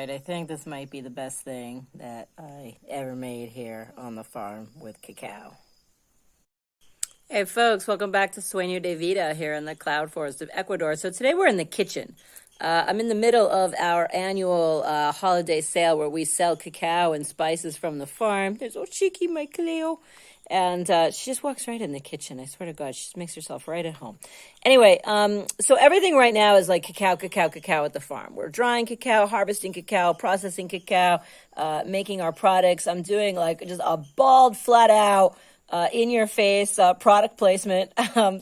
right, I think this might be the best thing that I ever made here on the farm with cacao. Hey folks, welcome back to Sueño de Vida here in the cloud forest of Ecuador. So today we're in the kitchen. I'm in the middle of our annual holiday sale where we sell cacao and spices from the farm. There's old Chiqui, my Cleo. And she just walks right in the kitchen. I swear to God, she just makes herself right at home. Anyway, so everything right now is like cacao at the farm. We're drying cacao, harvesting cacao, processing cacao, making our products. I'm doing like just a bald, flat out, in your face product placement,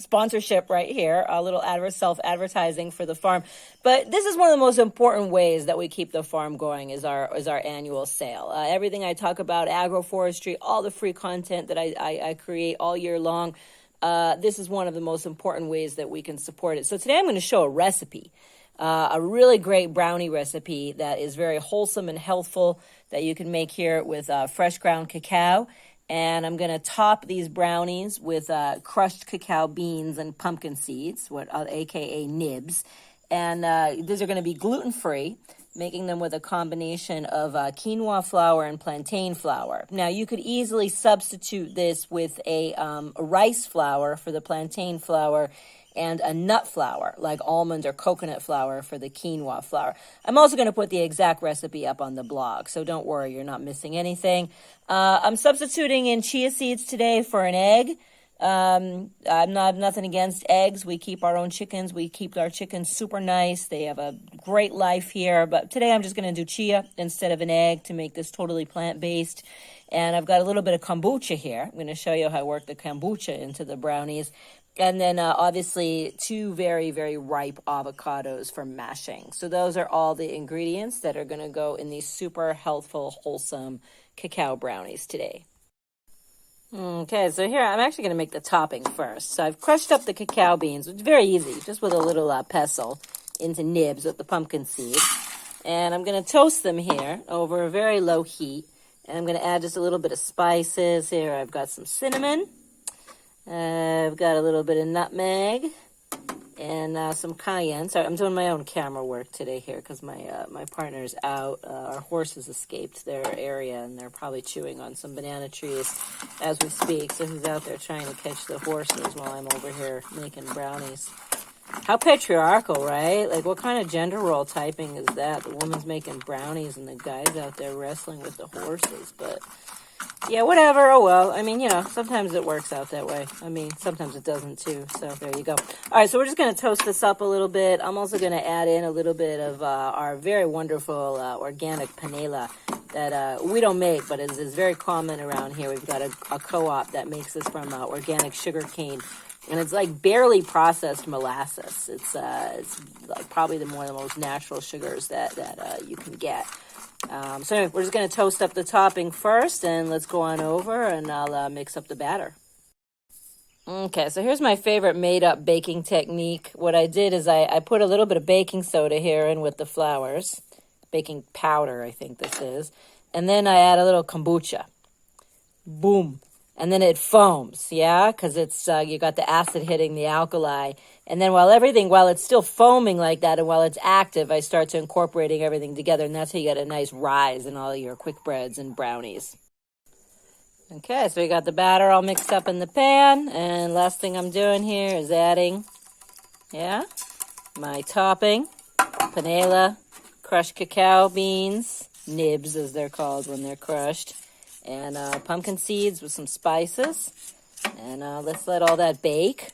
sponsorship right here, a little self-advertising for the farm. But this is one of the most important ways that we keep the farm going is our annual sale. Everything I talk about, agroforestry, all the free content that I create all year long, this is one of the most important ways that we can support it. So today I'm going to show a recipe, a really great brownie recipe that is very wholesome and healthful that you can make here with fresh ground cacao. And I'm going to top these brownies with crushed cacao beans and pumpkin seeds, aka nibs. And these are going to be gluten-free, making them with a combination of quinoa flour and plantain flour. Now, you could easily substitute this with a rice flour for the plantain flour and a nut flour, like almond or coconut flour for the quinoa flour. I'm also going to put the exact recipe up on the blog, so don't worry, you're not missing anything. I'm substituting in chia seeds today for an egg. I'm nothing against eggs. We keep our own chickens. We keep our chickens super nice. They have a great life here. But today I'm just going to do chia instead of an egg to make this totally plant-based. And I've got a little bit of kombucha here. I'm going to show you how I work the kombucha into the brownies. And then obviously 2 very, very ripe avocados for mashing. So those are all the ingredients that are going to go in these super healthful, wholesome cacao brownies today. Okay, so here I'm actually going to make the topping first. So I've crushed up the cacao beans. It's very easy, just with a little pestle into nibs with the pumpkin seeds. And I'm going to toast them here over a very low heat. And I'm going to add just a little bit of spices. Here I've got some cinnamon. I've got a little bit of nutmeg and some cayenne. Sorry, I'm doing my own camera work today here because my partner's out. Our horses escaped their area and they're probably chewing on some banana trees as we speak. So he's out there trying to catch the horses while I'm over here making brownies. How patriarchal, right? Like, what kind of gender role typing is that? The woman's making brownies and the guy's out there wrestling with the horses, but... yeah, whatever. Oh, well. I mean, sometimes it works out that way. I mean, sometimes it doesn't, too. So there you go. All right, so we're just going to toast this up a little bit. I'm also going to add in a little bit of our very wonderful organic panela that we don't make, but is very common around here. We've got a co-op that makes this from organic sugar cane. And it's like barely processed molasses. It's like probably one of the most natural sugars that you can get. So anyway, we're just going to toast up the topping first, and let's go on over, and I'll mix up the batter. Okay, so here's my favorite made-up baking technique. What I did is I put a little bit of baking soda here in with the flours. Baking powder, I think this is. And then I add a little kombucha. Boom. And then it foams, yeah, because it's you got the acid hitting the alkali. And then while it's still foaming like that and while it's active, I start to incorporating everything together. And that's how you get a nice rise in all your quick breads and brownies. Okay, so we got the batter all mixed up in the pan. And last thing I'm doing here is adding, my topping, panela, crushed cacao beans, nibs as they're called when they're crushed. And pumpkin seeds with some spices. And let's let all that bake.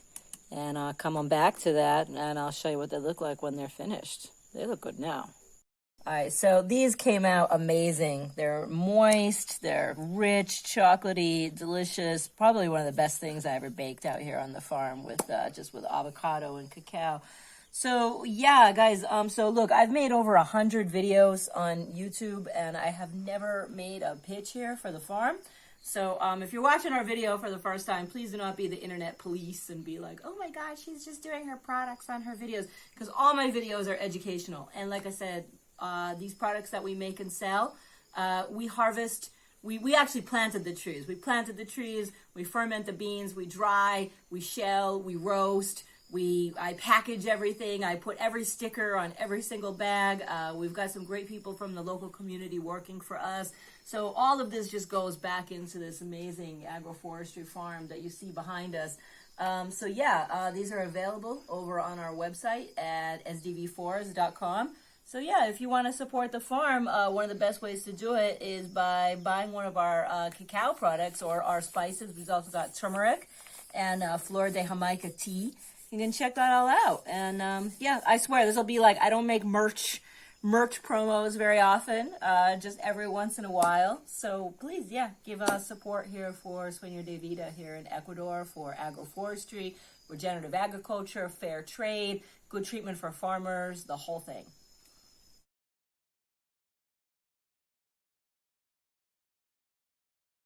And I'll come on back to that, and I'll show you what they look like when they're finished. They look good now. All right, so these came out amazing. They're moist, they're rich, chocolatey, delicious. Probably one of the best things I ever baked out here on the farm with just with avocado and cacao. So yeah, guys, so look, I've made over 100 videos on YouTube, and I have never made a pitch here for the farm. So if you're watching our video for the first time, please do not be the internet police and be like, oh my God, she's just doing her products on her videos, because all my videos are educational. And like I said, these products that we make and sell, we harvest. We actually planted the trees. We planted the trees, we ferment the beans, we dry, we shell, we roast. I package everything. I put every sticker on every single bag. We've got some great people from the local community working for us. So all of this just goes back into this amazing agroforestry farm that you see behind us. These are available over on our website at sdvforest.com. So yeah, if you want to support the farm, one of the best ways to do it is by buying one of our cacao products or our spices. We've also got turmeric and flor de Jamaica tea. You can check that all out. And I swear this will be like, I don't make merch promos very often, just every once in a while. So please, give us support here for Sueño de Vida here in Ecuador for agroforestry, regenerative agriculture, fair trade, good treatment for farmers, the whole thing.